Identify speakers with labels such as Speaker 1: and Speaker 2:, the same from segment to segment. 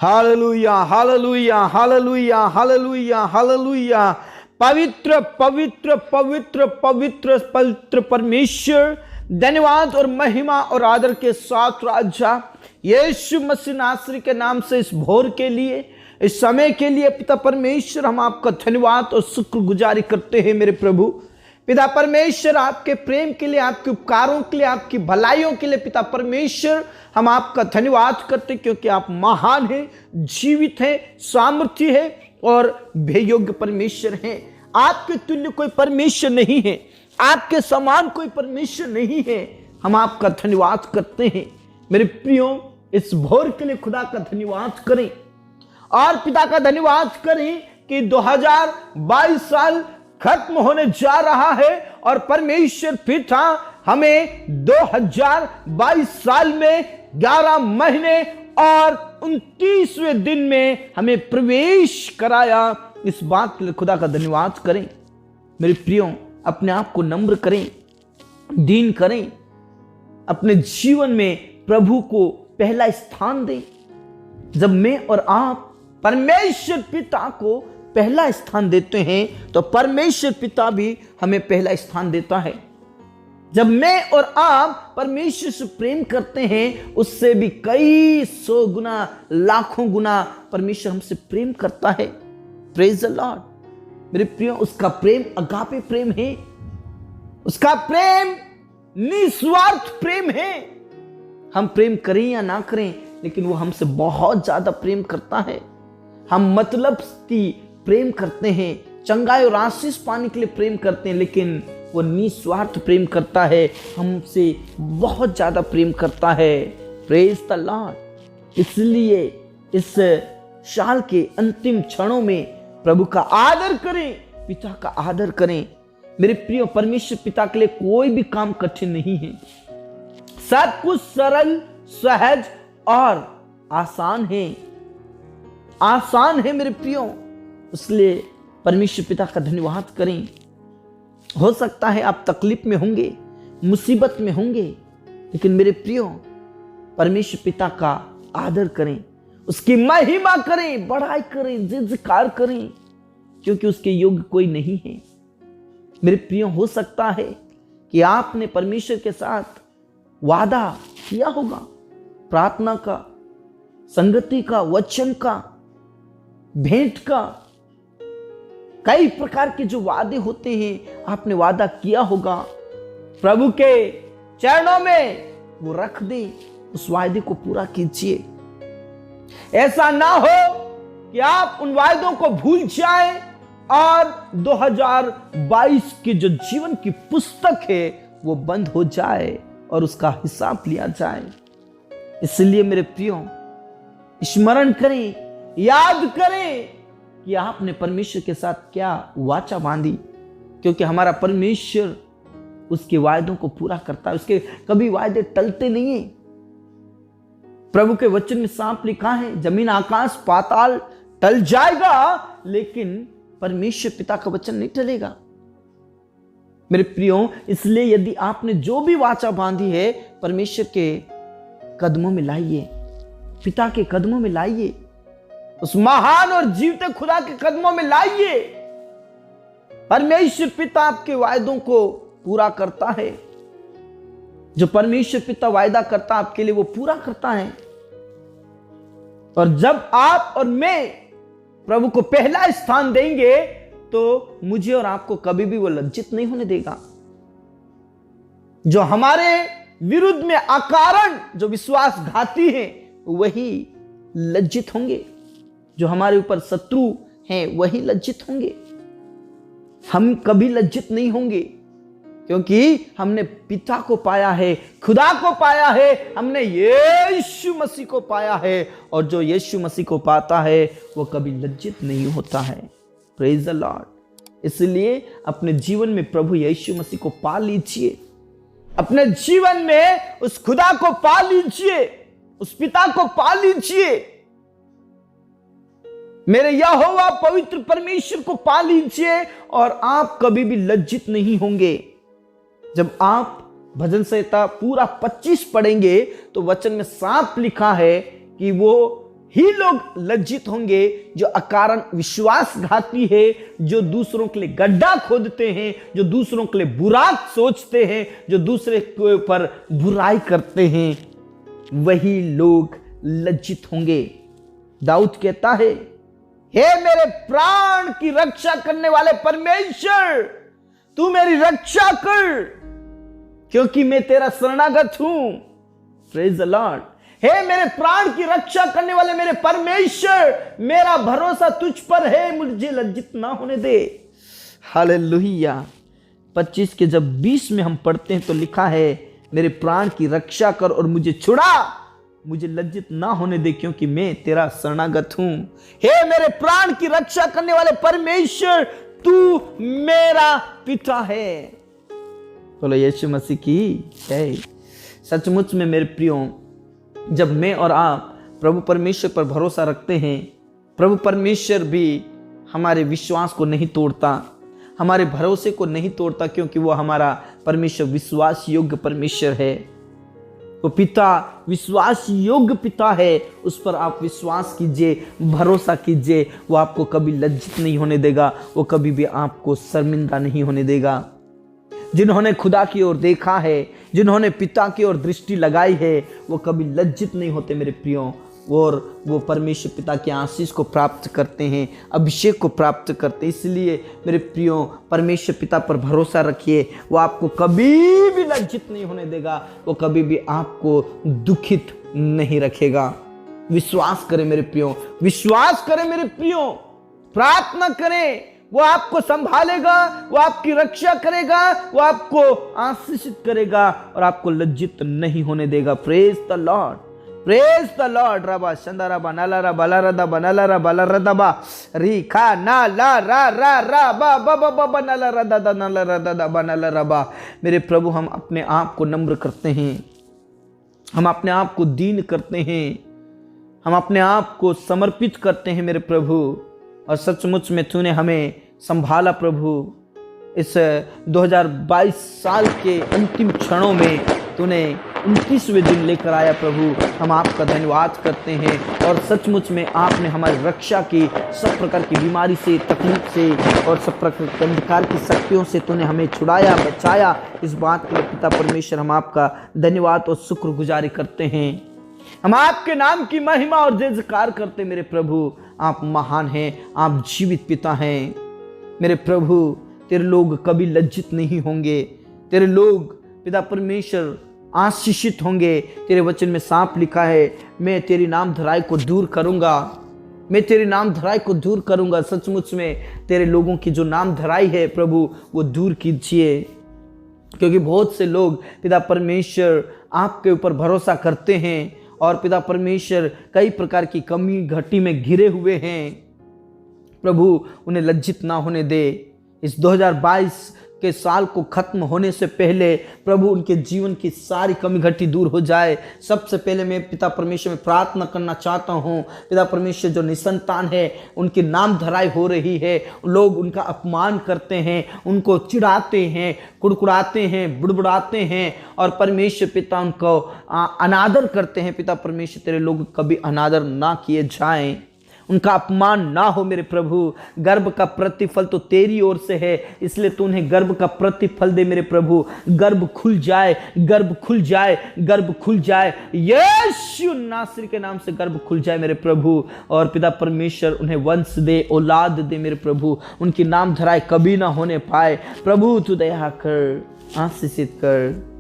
Speaker 1: Hallelujah, hallelujah, hallelujah, hallelujah, hallelujah. पवित्र पवित्र पवित्र पवित्र पवित्र परमेश्वर, धन्यवाद और महिमा और आदर के साथ राजा यीशु मसीह नासरी के नाम से इस भोर के लिए, इस समय के लिए पिता परमेश्वर, हम आपका धन्यवाद और शुक्रगुजारी करते हैं मेरे प्रभु। पिता परमेश्वर, आपके प्रेम के लिए, आपके उपकारों के लिए, आपकी भलाइयों के लिए पिता परमेश्वर हम आपका धन्यवाद करते हैं, क्योंकि आप महान हैं, जीवित हैं, सामर्थ्य है और बेयोग्य परमेश्वर हैं। आपके तुल्य कोई परमेश्वर नहीं है, आपके समान कोई परमेश्वर नहीं है। हम आपका धन्यवाद करते हैं मेरे प्रियो। इस भोर के लिए खुदा का धन्यवाद करें और पिता का धन्यवाद करें कि 2022 साल खत्म होने जा रहा है और परमेश्वर पिता हमें 2022 साल में 11 महीने और 29वें दिन में हमें प्रवेश कराया। इस बात के लिए खुदा का धन्यवाद करें मेरे प्रियो। अपने आप को नम्र करें, दीन करें, अपने जीवन में प्रभु को पहला स्थान दें। जब मैं और आप परमेश्वर पिता को पहला स्थान देते हैं तो परमेश्वर पिता भी हमें पहला स्थान देता है। जब मैं और आप परमेश्वर से प्रेम करते हैं, उससे भी कई 100 गुना, लाखों गुना परमेश्वर हमसे प्रेम करता है। प्रेज द लॉर्ड मेरे प्रियो। उसका प्रेम अगापे प्रेम है, उसका प्रेम निस्वार्थ प्रेम है। हम प्रेम करें या ना करें, लेकिन वो हमसे बहुत ज्यादा प्रेम करता है। हम मतलब की प्रेम करते हैं, चंगाई और आशीष पाने के लिए प्रेम करते हैं, लेकिन वो निस्वार्थ प्रेम करता है, हमसे बहुत ज्यादा प्रेम करता है। Praise the Lord. इसलिए इस साल के अंतिम क्षणों में प्रभु का आदर करें, पिता का आदर करें मेरे प्रियो। परमेश्वर पिता के लिए कोई भी काम कठिन नहीं है, सब कुछ सरल, सहज और आसान है। आसान है मेरे प्रियो। इसलिए परमेश्वर पिता का धन्यवाद करें। हो सकता है आप तकलीफ में होंगे, मुसीबत में होंगे, लेकिन मेरे प्रियो परमेश्वर पिता का आदर करें, उसकी महिमा करें, बढ़ाई करें, जयकार करें, क्योंकि उसके योग्य कोई नहीं है। मेरे प्रियो, हो सकता है कि आपने परमेश्वर के साथ वादा किया होगा, प्रार्थना का, संगति का, वचन का, भेंट का, कई प्रकार के जो वादे होते हैं आपने वादा किया होगा। प्रभु के चरणों में वो रख दे, उस वादे को पूरा कीजिए। ऐसा ना हो कि आप उन वादों को भूल जाएं और 2022 की जो जीवन की पुस्तक है वो बंद हो जाए और उसका हिसाब लिया जाए। इसलिए मेरे प्रियो, स्मरण करें, याद करें कि आपने परमेश्वर के साथ क्या वाचा बांधी, क्योंकि हमारा परमेश्वर उसके वायदों को पूरा करता है। उसके कभी वायदे टलते नहीं है। प्रभु के वचन में साफ लिखा है, जमीन आकाश पाताल टल जाएगा, लेकिन परमेश्वर पिता का वचन नहीं टलेगा मेरे प्रियो। इसलिए यदि आपने जो भी वाचा बांधी है, परमेश्वर के कदमों में लाइए, पिता के कदमों में लाइए, उस महान और जीवते खुदा के कदमों में लाइए। परमेश्वर पिता आपके वायदों को पूरा करता है। जो परमेश्वर पिता वायदा करता आपके लिए वो पूरा करता है। और जब आप और मैं प्रभु को पहला स्थान देंगे तो मुझे और आपको कभी भी वो लज्जित नहीं होने देगा। जो हमारे विरुद्ध में अकारण जो विश्वासघाती हैं वही लज्जित होंगे, जो हमारे ऊपर शत्रु हैं वही लज्जित होंगे। हम कभी लज्जित नहीं होंगे, क्योंकि हमने पिता को पाया है, खुदा को पाया है, हमने यीशु मसीह को पाया है। और जो यीशु मसीह को पाता है वो कभी लज्जित नहीं होता है। Praise the Lord. इसलिए अपने जीवन में प्रभु यीशु मसीह को पा लीजिए, अपने जीवन में उस खुदा को पा लीजिए, उस पिता को पा लीजिए, मेरे यहोवा पवित्र परमेश्वर को पा लीजिए और आप कभी भी लज्जित नहीं होंगे। जब आप भजन संहिता पूरा 25 पढ़ेंगे तो वचन में साफ लिखा है कि वो ही लोग लज्जित होंगे जो अकारण विश्वासघाती है, जो दूसरों के लिए गड्ढा खोदते हैं, जो दूसरों के लिए बुरा सोचते हैं, जो दूसरे के ऊपर बुराई करते हैं, वही लोग लज्जित होंगे। दाऊद कहता है, हे मेरे प्राण की रक्षा करने वाले परमेश्वर, तू मेरी रक्षा कर, क्योंकि मैं तेरा शरणागत हूं। Praise the Lord. हे मेरे प्राण की रक्षा करने वाले मेरे परमेश्वर, मेरा भरोसा तुझ पर है, मुझे लज्जित ना होने दे। हालेलुया। 25 के जब 20 में हम पढ़ते हैं तो लिखा है, मेरे प्राण की रक्षा कर और मुझे छुड़ा, मुझे लज्जित ना होने दे, क्योंकि मैं तेरा शरणागत हूं। हे मेरे प्राण की रक्षा करने वाले परमेश्वर, तू मेरा पिता है। बोलो यीशु मसीह की जय। सचमुच में मेरे प्रियो, जब मैं और आप प्रभु परमेश्वर पर भरोसा रखते हैं, प्रभु परमेश्वर भी हमारे विश्वास को नहीं तोड़ता, हमारे भरोसे को नहीं तोड़ता, क्योंकि वो हमारा परमेश्वर विश्वास योग्य परमेश्वर है। वो पिता विश्वास योग्य पिता है, उस पर आप विश्वास कीजिए, भरोसा कीजिए। वो आपको कभी लज्जित नहीं होने देगा, वो कभी भी आपको शर्मिंदा नहीं होने देगा। जिन्होंने खुदा की ओर देखा है, जिन्होंने पिता की ओर दृष्टि लगाई है, वो कभी लज्जित नहीं होते मेरे प्रियो, और वो परमेश्वर पिता के आशीष को प्राप्त करते हैं, अभिषेक को प्राप्त करते हैं। इसलिए मेरे प्रियो, परमेश्वर पिता पर भरोसा रखिए, वो आपको कभी भी लज्जित नहीं होने देगा, वो कभी भी आपको दुखित नहीं रखेगा। विश्वास करें मेरे प्रियो, विश्वास करें मेरे प्रियो, प्रार्थना करें, वो आपको संभालेगा, वो आपकी रक्षा करेगा, वो आपको आशीषित करेगा और आपको लज्जित नहीं होने देगा। Praise the Lord, praise the Lord. Rava Shanda रबा नाला रबा ला रदा बनाला रबा ला रदा बा री खा ना ला रा रा रा बा बा बा बा बनाला रदा दा नाला रदा दा बनाला रबा। मेरे प्रभु, हम अपने आप को नम्र करते हैं, हम अपने आप को दीन करते हैं, हम अपने आप को समर्पित करते हैं मेरे प्रभु। और सचमुच में तूने हमें संभाला प्रभु। इस 2022 साल के अंतिम क्षणों में तूने 29वें दिन लेकर आया प्रभु। हम आपका धन्यवाद करते हैं, और सचमुच में आपने हमारी रक्षा की, सब प्रकार की बीमारी से, तकलीफ से और सब प्रकार के अंधकार की शक्तियों से तूने हमें छुड़ाया, बचाया। इस बात के लिए पिता परमेश्वर हम आपका धन्यवाद और शुक्रगुजारी करते हैं। हम आपके नाम की महिमा और जय जयकार करते मेरे प्रभु। आप महान हैं, आप जीवित पिता हैं मेरे प्रभु। तेरे लोग कभी लज्जित नहीं होंगे, तेरे लोग पिता परमेश्वर आशीषित होंगे। तेरे वचन में साफ लिखा है, मैं तेरी नाम धराई को दूर करूंगा, मैं तेरी नाम धराई को दूर करूंगा। सचमुच में तेरे लोगों की जो नाम धराई है प्रभु, वो दूर कीजिए, क्योंकि बहुत से लोग पिता परमेश्वर आपके ऊपर भरोसा करते हैं और पिता परमेश्वर कई प्रकार की कमी घटी में घिरे हुए हैं। प्रभु उन्हें लज्जित ना होने दे। इस 2022 के साल को खत्म होने से पहले प्रभु उनके जीवन की सारी कमी घटी दूर हो जाए। सबसे पहले मैं पिता परमेश्वर में प्रार्थना करना चाहता हूँ, पिता परमेश्वर जो निसंतान है, उनकी नाम धराई हो रही है, लोग उनका अपमान करते हैं, उनको चिढ़ाते हैं, कुड़कुड़ाते हैं, बुड़बुड़ाते हैं और परमेश्वर पिता उनको अनादर करते हैं। पिता परमेश्वर तेरे लोग कभी अनादर ना किए जाएं, उनका अपमान ना हो मेरे प्रभु। गर्भ का प्रतिफल तो तेरी ओर से है, इसलिए तू उन्हें गर्भ का प्रतिफल दे मेरे प्रभु। गर्भ खुल जाए, गर्भ खुल जाए, गर्भ खुल जाए, यीशु नासरी के नाम से गर्भ खुल जाए मेरे प्रभु। और पिता परमेश्वर उन्हें वंश दे, औलाद दे मेरे प्रभु। उनकी नाम धराई कभी ना होने पाए प्रभु। तू दया कर, आशीषित कर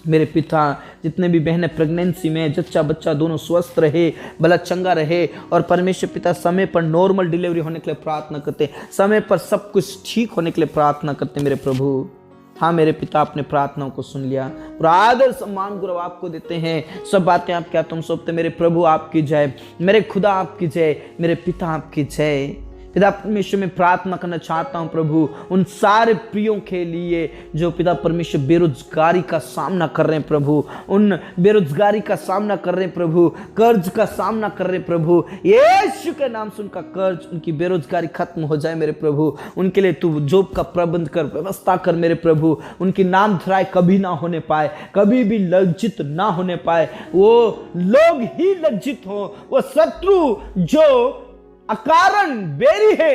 Speaker 1: मेरे पिता। जितने भी बहनें प्रेगनेंसी में, जच्चा बच्चा दोनों स्वस्थ रहे, भला चंगा रहे, और परमेश्वर पिता समय पर नॉर्मल डिलीवरी होने के लिए प्रार्थना करते, समय पर सब कुछ ठीक होने के लिए प्रार्थना करते मेरे प्रभु। हाँ मेरे पिता, अपने प्रार्थनाओं को सुन लिया। पूरा आदर सम्मान गुरु आपको देते हैं, सब बातें आप क्या तुम सौंपते मेरे प्रभु। आपकी जय मेरे खुदा, आपकी जय मेरे पिता, आपकी जय पिता परमेश्वर मैं प्रार्थना करना चाहता हूं प्रभु उन सारे प्रियों के लिए जो पिता परमेश्वर बेरोजगारी का सामना कर रहे हैं प्रभु, उन बेरोजगारी का सामना कर रहे हैं प्रभु, कर्ज का सामना कर रहे हैं प्रभु, यीशु के नाम से उनका कर्ज, उनकी बेरोजगारी खत्म हो जाए मेरे प्रभु। उनके लिए तू जॉब का प्रबंध कर, व्यवस्था कर मेरे प्रभु। उनकी नाम धराई कभी ना होने पाए, कभी भी लज्जित ना होने पाए, वो लोग ही लज्जित हो। वो शत्रु जो अकारण बेरी है,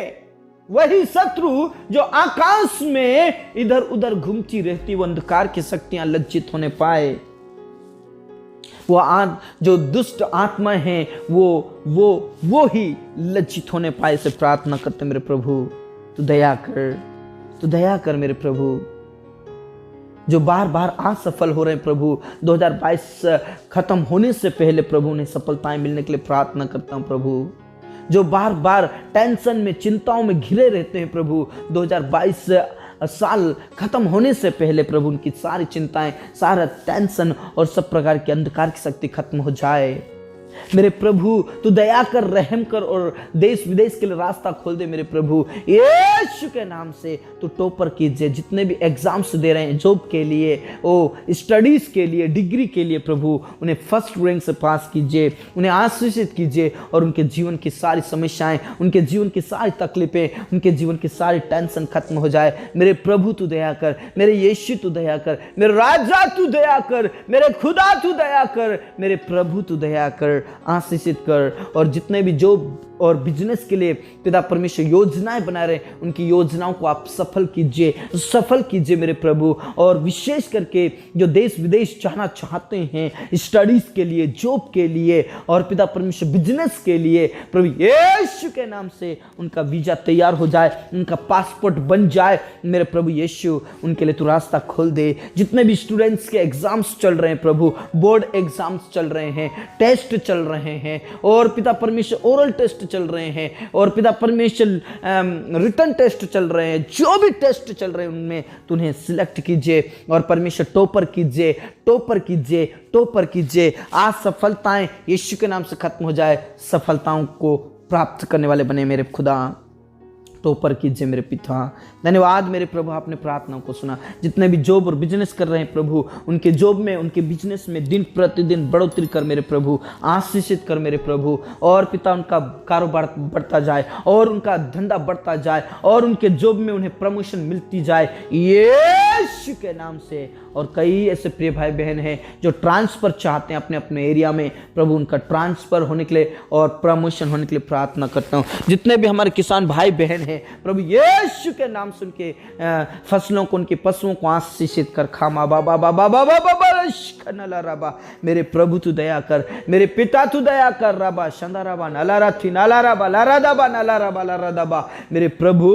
Speaker 1: वही शत्रु जो आकाश में इधर उधर घूमती रहती, वो अंधकार की शक्तियां लज्जित होने पाए। वो जो दुष्ट आत्मा है वो ही लज्जित होने पाए से प्रार्थना करते मेरे प्रभु। तू दया कर मेरे प्रभु। जो बार बार असफल हो रहे हैं प्रभु, 2022 खत्म होने से पहले प्रभु उन्हें सफलताएं मिलने के लिए प्रार्थना करता हूं प्रभु। जो बार बार टेंशन में, चिंताओं में घिरे रहते हैं प्रभु, 2022 साल खत्म होने से पहले प्रभु उनकी सारी चिंताएं, सारा टेंशन और सब प्रकार की अंधकार की शक्ति खत्म हो जाए मेरे प्रभु। तू दया कर, रहम कर और देश विदेश के लिए रास्ता खोल दे मेरे प्रभु। यीशु के नाम से तू टॉपर कीजिए, जितने भी एग्जाम्स दे रहे हैं जॉब के लिए, स्टडीज के लिए, डिग्री के लिए प्रभु, उन्हें फर्स्ट रैंक से पास कीजिए, उन्हें आशीषित कीजिए और उनके जीवन की सारी समस्याएं, उनके जीवन की सारी तकलीफें, उनके जीवन की सारी टेंशन खत्म हो जाए मेरे प्रभु। तू दया कर मेरे यीशु, तू दया कर मेरे राजा, तू दया कर मेरे खुदा, तू दया कर मेरे प्रभु, तू दया कर, आशीषित कर। और जितने भी जॉब और बिजनेस के लिए पिता परमेश्वर योजनाएं बना रहे, उनकी योजनाओं को आप सफल कीजिए मेरे प्रभु। और विशेष करके जो देश विदेश जाना चाहते हैं स्टडीज के लिए, जॉब के लिए और पिता परमेश्वर बिजनेस के लिए, प्रभु यीशु के नाम से उनका वीजा तैयार हो जाए, उनका पासपोर्ट बन जाए मेरे प्रभु यीशु। उनके लिए तू रास्ता खोल दे। जितने भी स्टूडेंट्स के एग्जाम्स चल रहे हैं प्रभु, बोर्ड एग्जाम्स चल रहे हैं, टेस्ट चल रहे हैं और पिता परमेश्वर ओरल टेस्ट चल रहे हैं और पिता परमेश्वर रिटर्न टेस्ट चल रहे हैं, जो भी टेस्ट चल रहे हैं उनमें तुम्हें सिलेक्ट कीजिए और परमेश्वर टॉपर कीजिए। आज सफलताएं यीशु के नाम से खत्म हो जाए, सफलताओं को प्राप्त करने वाले बने मेरे खुदा। टॉपर कीजिए मेरे पिता। धन्यवाद मेरे प्रभु, आपने प्रार्थनाओं को सुना। जितने भी जॉब और बिजनेस कर रहे हैं प्रभु, उनके जॉब में, उनके बिजनेस में दिन प्रतिदिन बढ़ोतरी कर मेरे प्रभु, आशीषित कर मेरे प्रभु। और पिता उनका कारोबार बढ़ता जाए और उनका धंधा बढ़ता जाए और उनके जॉब में उन्हें प्रमोशन मिलती जाए यीशु के नाम से। और कई ऐसे प्रिय भाई बहन हैं जो ट्रांसफर चाहते हैं अपने अपने एरिया में, प्रभु उनका ट्रांसफर होने के लिए और प्रमोशन होने के लिए प्रार्थना करता हूँ। जितने भी हमारे किसान भाई बहन हैं प्रभु यीशु के नाम से उनके फसलों को, उनके पशुओं को आशीषित कर। खामा बाबा बाबा बाबा बाबा नला रबा मेरे प्रभु तू दया कर, मेरे पिता तू दया कर। रबा शंदा रबा नला राथी नला रबा लारा दबा नला रबा लारा दबा मेरे प्रभु।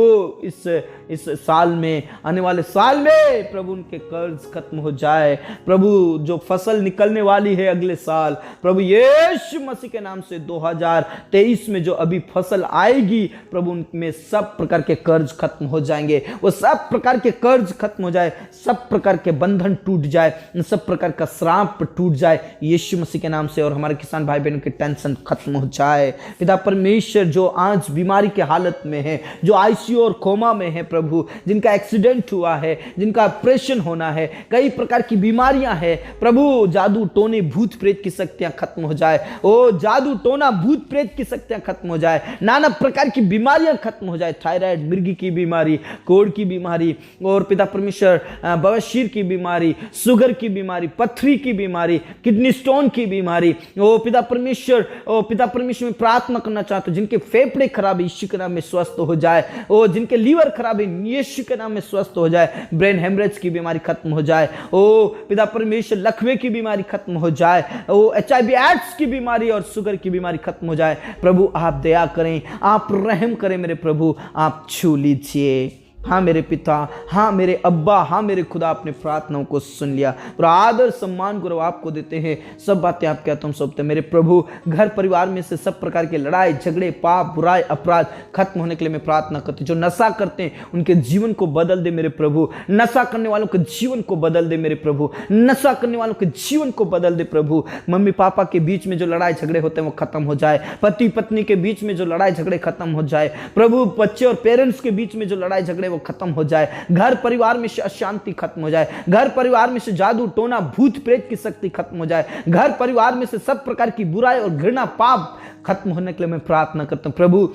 Speaker 1: इस साल में, आने वाले साल में प्रभु उनके कर्ज खत्म हो जाए प्रभु। जो फसल निकलने वाली है अगले साल प्रभु यीशु मसीह के नाम से 2023 में जो अभी फसल आएगी प्रभु, उनमें सब प्रकार के कर्ज खत्म हो जाएंगे। वो सब प्रकार के कर्ज खत्म हो जाए, सब प्रकार के बंधन टूट जाए, सब प्रकार का श्राप टूट जाए यीशु मसीह के नाम से। और हमारे किसान भाई बहनों की टेंशन खत्म हो जाए पिता परमेश्वर। जो आज बीमारी के हालत में है, जो आईसीयू और कोमा में है प्रभु, जिनका एक्सीडेंट हुआ है, जिनका ऑपरेशन होना है, कई प्रकार की बीमारियां हैं प्रभु, जादू टोने भूत प्रेत की शक्तियां खत्म हो जाए। ओ जादू टोना भूत प्रेत की शक्तियां खत्म हो जाए, नाना प्रकार की बीमारियां खत्म हो जाए। थायराइड, मिर्गी की बीमारी, कोढ़ की बीमारी और पिता परमेश्वर बवासीर की बीमारी, शुगर की बीमारी, पथरी की बीमारी, किडनी स्टोन की बीमारी, ओ पिता परमेश्वर में प्रार्थना करना चाहता हूं जिनके फेफड़े खराब यीशु के नाम में स्वस्थ हो जाए। ओ जिनके लीवर खराब है यीशु के नाम में स्वस्थ हो जाए। ब्रेन हेमरेज की बीमारी खत्म हो जाए। ओ पिता परमेश्वर लकवे की बीमारी खत्म हो जाए। ओ HIV एड्स की बीमारी और शुगर की बीमारी खत्म हो जाए। प्रभु आप दया करें, आप रहम करें मेरे प्रभु, आप छू लीजिए हाँ मेरे पिता, हाँ मेरे अब्बा, हाँ मेरे खुदा, अपने प्रार्थनाओं को सुन लिया और आदर सम्मान गौरव आपको देते हैं। सब बातें आप कहते हम सौंपते हैं। मेरे प्रभु, घर परिवार में से सब प्रकार के लड़ाई झगड़े पाप बुराई अपराध खत्म होने के लिए मैं प्रार्थना करती हूँ। जो नशा करते हैं उनके जीवन को बदल दे मेरे प्रभु। नशा करने वालों के जीवन को बदल दे मेरे प्रभु। नशा करने वालों के जीवन को बदल दे प्रभु। मम्मी पापा के बीच में जो लड़ाई झगड़े होते हैं वो खत्म हो जाए। पति पत्नी के बीच में जो लड़ाई झगड़े खत्म हो जाए प्रभु। बच्चे और पेरेंट्स के बीच में जो लड़ाई झगड़े वो खत्म हो जाए। घर परिवार में से अशांति खत्म हो जाए। घर परिवार में से जादू टोना भूत प्रेत की शक्ति खत्म हो जाए। घर परिवार में से सब प्रकार की बुराई और घृणा पाप खत्म होने के लिए मैं प्रार्थना करता हूं। प्रभु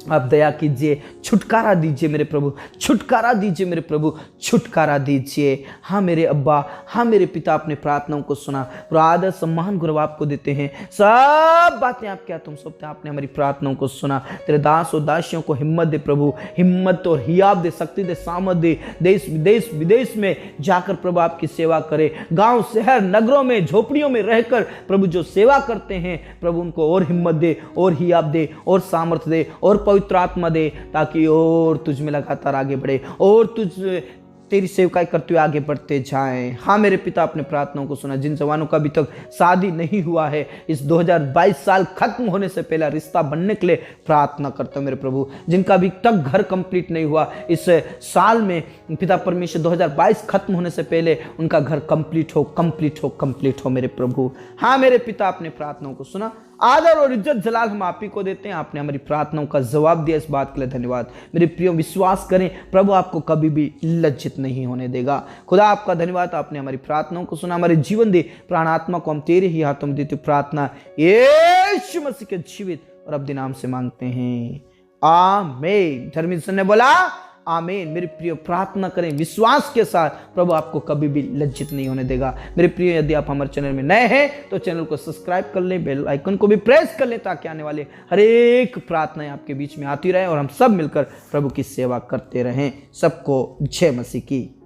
Speaker 1: आप दया कीजिए, छुटकारा दीजिए मेरे प्रभु, छुटकारा दीजिए मेरे प्रभु, छुटकारा दीजिए। हाँ मेरे अब्बा, हाँ मेरे पिता, अपने प्रार्थनाओं को सुना और आदर सम्मान गौरव आपको देते हैं। सब बातें आप क्या तुम सौंपते हैं। आपने हमारी प्रार्थनाओं को सुना। तेरे दास और दासियों को हिम्मत दे प्रभु, हिम्मत और हियाब दे, शक्ति दे, सामर्थ दे। देश विदेश विदेश में जाकर प्रभु आपकी सेवा करे। गांव शहर नगरों में झोपड़ियों में रहकर प्रभु जो सेवा करते हैं प्रभु उनको और हिम्मत दे और हियाब दे और सामर्थ दे और पवित्र आत्मा दे, ताकि और तुझ में लगातार आगे बढ़े और तेरी सेवकाई करते हुए आगे बढ़ते जाएं। हाँ मेरे पिता, अपने प्रार्थनाओं को सुना। जिन जवानों का अभी तक शादी नहीं हुआ है, इस 2022 साल खत्म होने से पहले रिश्ता बनने के लिए प्रार्थना करता हूं मेरे प्रभु। जिनका अभी तक घर कंप्लीट नहीं हुआ, इस साल में पिता परमेश्वर 2022 खत्म होने से पहले उनका घर कंप्लीट हो, कंप्लीट हो, कंप्लीट हो मेरे प्रभु। हाँ मेरे पिता, अपने प्रार्थनाओं को सुना। आदर और इज्जत जलाल हम आप ही को देते हैं। आपने हमारी प्रार्थनाओं का जवाब दिया, इस बात के लिए धन्यवाद। मेरे प्रियो, विश्वास करें प्रभु आपको कभी भी लज्जित नहीं होने देगा। खुदा आपका धन्यवाद, आपने हमारी प्रार्थनाओं को सुना। हमारे जीवन दे प्राणात्मा को हम तेरे ही हाथों में देते। प्रार्थना यीशु मसीह के जीवित और अब नाम से मांगते हैं, आमीन। धर्मी ने बोला आमीन। मेरे प्रिय, प्रार्थना करें विश्वास के साथ, प्रभु आपको कभी भी लज्जित नहीं होने देगा। मेरे प्रिय, यदि आप हमारे चैनल में नए हैं तो चैनल को सब्सक्राइब कर लें, बेल आइकन को भी प्रेस कर लें, ताकि आने वाले हर एक प्रार्थनाएं आपके बीच में आती रहे और हम सब मिलकर प्रभु की सेवा करते रहें। सबको जय मसीह की।